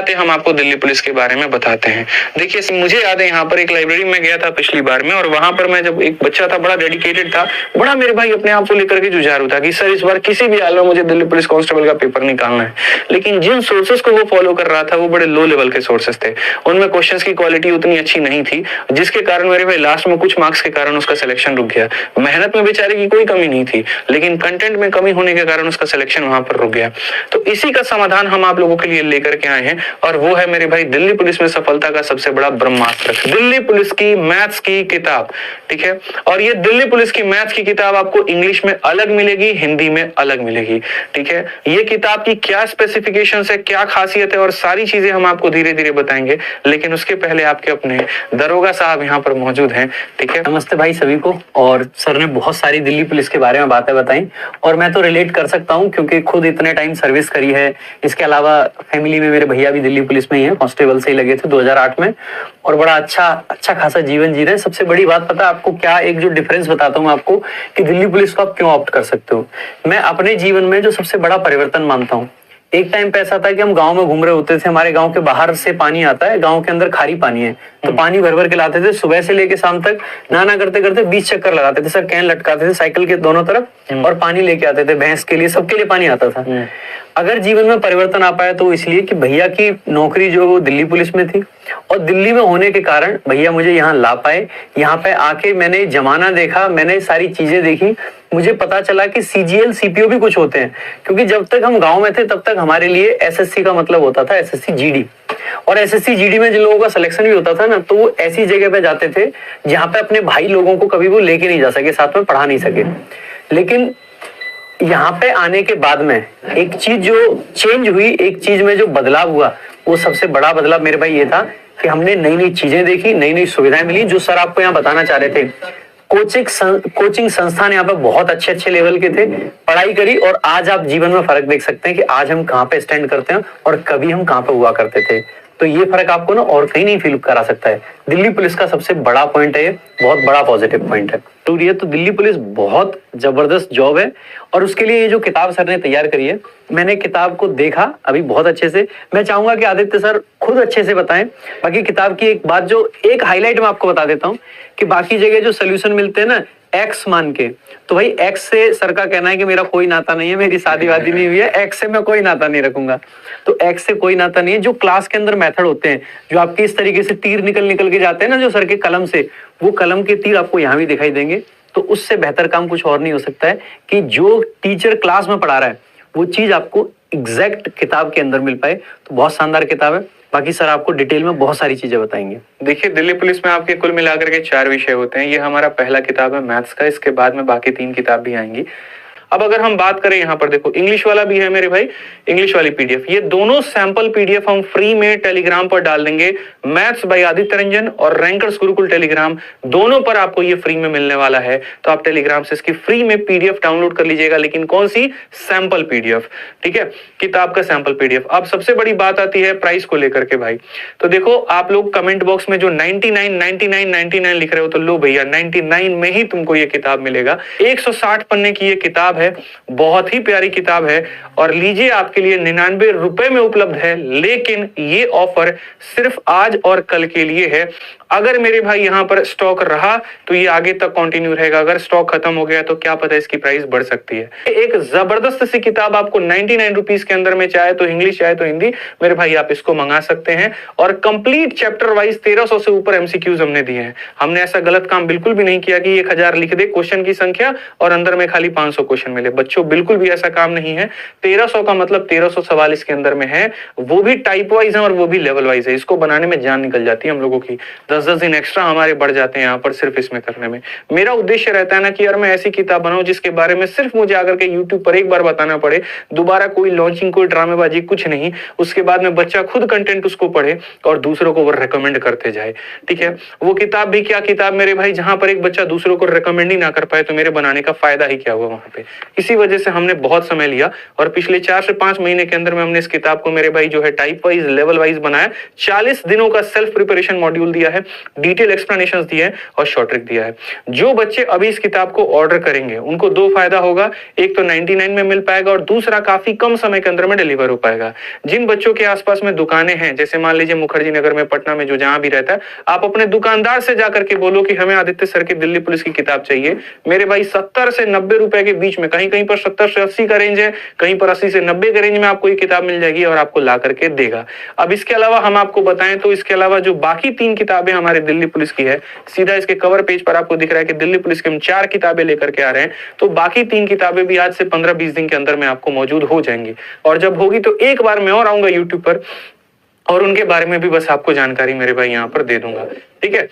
बातें हम आपको दिल्ली पुलिस के बारे में बताते हैं। देखिए मुझे याद है यहाँ पर एक लाइब्रेरी में गया था पिछली बार में, और वहां पर मैं जब एक बच्चा था, बड़ा डेडिकेटेड था, बड़ा मेरे भाई अपने आप को लेकर के जुझारू था कि सर इस बार किसी भी हाल में मुझे दिल्ली पुलिस कांस्टेबल का पेपर निकालना है। लेकिन जिन सोर्सेस को वो फॉलो कर रहा था वो बड़े लो लेवल के सोर्सेस थे, उनमें क्वेश्चंस की क्वालिटी उतनी अच्छी नहीं थी, जिसके कारण मेरे भाई लास्ट में कुछ मार्क्स के कारण उसका सिलेक्शन रुक गया। मेहनत में बेचारे की कोई कमी नहीं थी, लेकिन कंटेंट में कमी होने के कारण उसका सिलेक्शन वहां पर रुक गया। तो इसी का समाधान हम आप लोगों के लिए लेकर के आए हैं, और वो है मेरे भाई दिल्ली पुलिस में सफलता का सबसे बड़ा ब्रह्मास्त्र, दिल्ली पुलिस की मैथ्स की किताब। ठीक है, और ये दिल्ली पुलिस की मैथ्स की किताब आपको इंग्लिश में अलग मिलेगी, हिंदी में अलग मिलेगी। ठीक है, ये किताब की क्या स्पेसिफिकेशन है, क्या खासियत है, और सारी चीजें हम आपको धीरे धीरे बताएंगे, लेकिन उसके पहले आपके अपने दरोगा साहब यहाँ पर मौजूद हैं। ठीक है, नमस्ते भाई सभी को। और सर ने बहुत सारी दिल्ली पुलिस के बारे में बातें बताई, और मैं तो रिलेट कर सकता हूँ क्योंकि खुद इतने टाइम सर्विस करी है। इसके अलावा फैमिली में मेरे भैया भी दिल्ली पुलिस में ही है, कांस्टेबल से ही लगे थे 2008 में, और बड़ा अच्छा खासा जीवन जी रहे हैं। सबसे बड़ी बात पता है आपको क्या, एक जो डिफरेंस बताता हूँ आपको कि दिल्ली पुलिस को आप क्यों ऑप्ट कर सकते हो। मैं अपने जीवन में जो सबसे बड़ा परिवर्तन मानता हूँ, एक टाइम पे ऐसा था कि हम गांव में घूम रहे होते थे, हमारे गांव के बाहर से पानी आता है, गांव के अंदर खारी पानी है, तो पानी भर भर के लाते थे, सुबह से लेके शाम तक नहाना करते करते 20 चक्कर लगाते थे सर, कैन लटकाते थे साइकिल के दोनों तरफ और पानी लेके आते थे, भैंस के लिए सबके लिए पानी आता था। अगर जीवन में परिवर्तन आ पाया तो इसलिए कि भैया की नौकरी जो वो दिल्ली पुलिस में थी, और दिल्ली में होने के कारण भैया मुझे यहाँ ला पाए। यहाँ पे आके मैंने जमाना देखा, मैंने सारी चीजें देखी, मुझे पता चला कि सीजीएल सीपीओ भी कुछ होते हैं, क्योंकि जब तक हम गांव में थे तब तक हमारे लिए एसएससी का मतलब होता था एसएससी जीडी, और एसएससी जीडी में जिन लोगों का सिलेक्शन भी होता था ना, तो वो ऐसी जगह पे जाते थे जहां पे अपने भाई लोगों को कभी वो लेके नहीं जा सके, साथ में पढ़ा नहीं सके। लेकिन यहाँ पे आने के बाद में एक चीज जो चेंज हुई, एक चीज में जो बदलाव हुआ, वो सबसे बड़ा बदलाव मेरे भाई ये था कि हमने नई नई चीजें देखी, नई नई सुविधाएं मिली, जो सर आपको यहाँ बताना चाह रहे थे। कोचिंग संस्थान यहाँ पे बहुत अच्छे लेवल के थे, पढ़ाई करी, और आज आप जीवन में फर्क देख सकते हैं कि आज हम कहाँ पे स्टैंड करते हैं और कभी हम कहाँ पे हुआ करते थे। तो ये फर्क आपको ना और कहीं नहीं फील करा सकता है। दिल्ली पुलिस का सबसे बड़ा पॉइंट है, ये बहुत बड़ा पॉजिटिव पॉइंट है। तो ये तो दिल्ली पुलिस बहुत जबरदस्त जॉब है, और उसके लिए ये जो किताब सर ने तैयार करी है, मैंने किताब को देखा अभी बहुत अच्छे से। मैं चाहूंगा कि आदित्य सर खुद अच्छे से बताएं। बाकी किताब की एक बात, जो एक हाईलाइट मैं आपको बता देता हूँ कि बाकी जगह जो सोल्यूशन मिलते हैं ना एक्स मान के, तो भाई एक्स से सर का कहना है कि मेरा कोई नाता नहीं है, मेरी शादी वादी नहीं हुई है, एक्स से मैं कोई नाता नहीं रखूंगा। तो एक्स से कोई नाता नहीं है। जो क्लास के अंदर मेथड होते हैं, जो आपके इस तरीके से तीर निकल के जाते हैं ना, जो सर के कलम से, वो कलम के तीर आपको यहाँ भी दिखाई देंगे। तो उससे बेहतर काम कुछ और नहीं हो सकता है कि जो टीचर क्लास में पढ़ा रहा है वो चीज आपको एग्जैक्ट किताब के अंदर मिल पाए। तो बहुत शानदार किताब है। बाकी सर आपको डिटेल में बहुत सारी चीजें बताएंगे। देखिए दिल्ली पुलिस में आपके कुल मिलाकर के 4 विषय होते हैं। ये हमारा पहला किताब है मैथ्स का, इसके बाद में बाकी 3 किताब भी आएंगी। अब अगर हम बात करें यहाँ पर देखो इंग्लिश वाला भी है मेरे भाई, इंग्लिश वाली पीडीएफ, ये दोनों सैंपल पीडीएफ हम फ्री में टेलीग्राम पर डाल देंगे। मैथ्स बाय आदित्य रंजन और रैंकर्स गुरुकुल टेलीग्राम, दोनों पर आपको ये फ्री में मिलने वाला है। तो आप टेलीग्राम से इसकी फ्री में पीडीएफ डाउनलोड कर लीजिएगा, लेकिन कौन सी? Sample PDF. ठीक है, किताब का सैंपल पीडीएफ। अब सबसे बड़ी बात आती है प्राइस को लेकर के भाई। तो देखो आप लोग कमेंट बॉक्स में जो 99 लिख रहे हो, तो लो भैया 99 में ही तुमको ये किताब मिलेगा। 160 पन्ने की ये किताब है, बहुत ही प्यारी किताब है, और लीजिए आपके लिए 99 रुपए में उपलब्ध है। लेकिन ये ऑफर सिर्फ आज और कल के लिए है। अगर मेरे भाई यहाँ पर स्टॉक रहा तो ये आगे तक कंटिन्यू रहेगा, अगर स्टॉक खत्म हो गया तो क्या पता इसकी प्राइस बढ़ सकती है। एक जबरदस्त सी किताब आपको 99 रुपीस के अंदर में, चाहे तो इंग्लिश चाहे तो हिंदी, मेरे भाई आप इसको मंगा सकते हैं। और कंप्लीट चैप्टर वाइज 1300 से ऊपर एमसीक्यूज हमने दिए हैं। हमने ऐसा गलत काम बिल्कुल भी नहीं किया कि 1000 लिख दे क्वेश्चन की संख्या और अंदर में खाली 500 क्वेश्चन मिले। बच्चों बिल्कुल भी ऐसा काम नहीं है। 1300 का मतलब 1300 सवाल इसके अंदर में है, वो भी टाइप वाइज है और वो भी लेवल वाइज है। इसको बनाने में जान निकल जाती है हम लोगों की, 10-10 दिन एक्स्ट्रा हमारे बढ़ जाते हैं यहाँ पर सिर्फ इसमें करने में। मेरा उद्देश्य रहता है ना कि यार मैं ऐसी किताब बनाऊं जिसके बारे में सिर्फ मुझे आकर के यूट्यूब पर एक बार बताना पड़े, दोबारा कोई लॉन्चिंग, कोई ड्रामेबाजी, कुछ नहीं। उसके बाद में बच्चा खुद कंटेंट उसको पढ़े और दूसरों को वो रिकमेंड करते जाए। ठीक है, वो किताब भी क्या किताब मेरे भाई, जहां पर एक बच्चा दूसरों को रिकमेंड ही ना कर पाए तो मेरे बनाने का फायदा ही क्या हुआ वहां पे। इसी वजह से हमने बहुत समय लिया और पिछले 4 से 5 महीने के अंदर में हमने इस किताब को मेरे भाई जो है टाइप वाइज लेवल वाइज बनाया। 40 दिनों का सेल्फ प्रिपरेशन मॉड्यूल दिया है, डिटेल एक्सप्लेनेशंस दिए हैं और शॉर्ट ट्रिक दिया है। जो बच्चे अभी इस किताब को ऑर्डर करेंगे उनको 2 फायदा होगा, एक तो 99 में मिल पाएगा और दूसरा काफी कम समय के अंदर में डिलीवर हो पाएगा। जिन बच्चों के आसपास में दुकानें हैं, जैसे मान लीजिए मुखर्जी नगर में, पटना में, जो जहां भी रहता है, आप अपने दुकानदार से जाकर के बोलो कि हमें आदित्य सर की दिल्ली पुलिस की किताब चाहिए। मेरे भाई 70 से 90 रुपए के बीच में, कहीं कहीं पर 70 से 80 का रेंज है, कहीं पर 80 से 90 के रेंज में आपको ये किताब मिल जाएगी और आपको ला करके देगा। अब इसके अलावा हम आपको बताएं तो इसके अलावा जो बाकी 3 किताबें हमारे दिल्ली पुलिस की है, सीधा इसके कवर पेज पर आपको दिख रहा है कि दिल्ली पुलिस की हम 4 किताबें लेकर के आ रहे हैं, तो बाकी 3 किताबें भी आज से 15-20 दिन के अंदर में आपको मौजूद हो जाएंगी। और जब होगी तो एक बार मैं और आऊंगा यूट्यूब पर और उनके बारे में भी बस आपको जानकारी मेरे भाई यहाँ पर दे दूंगा, ठीक है।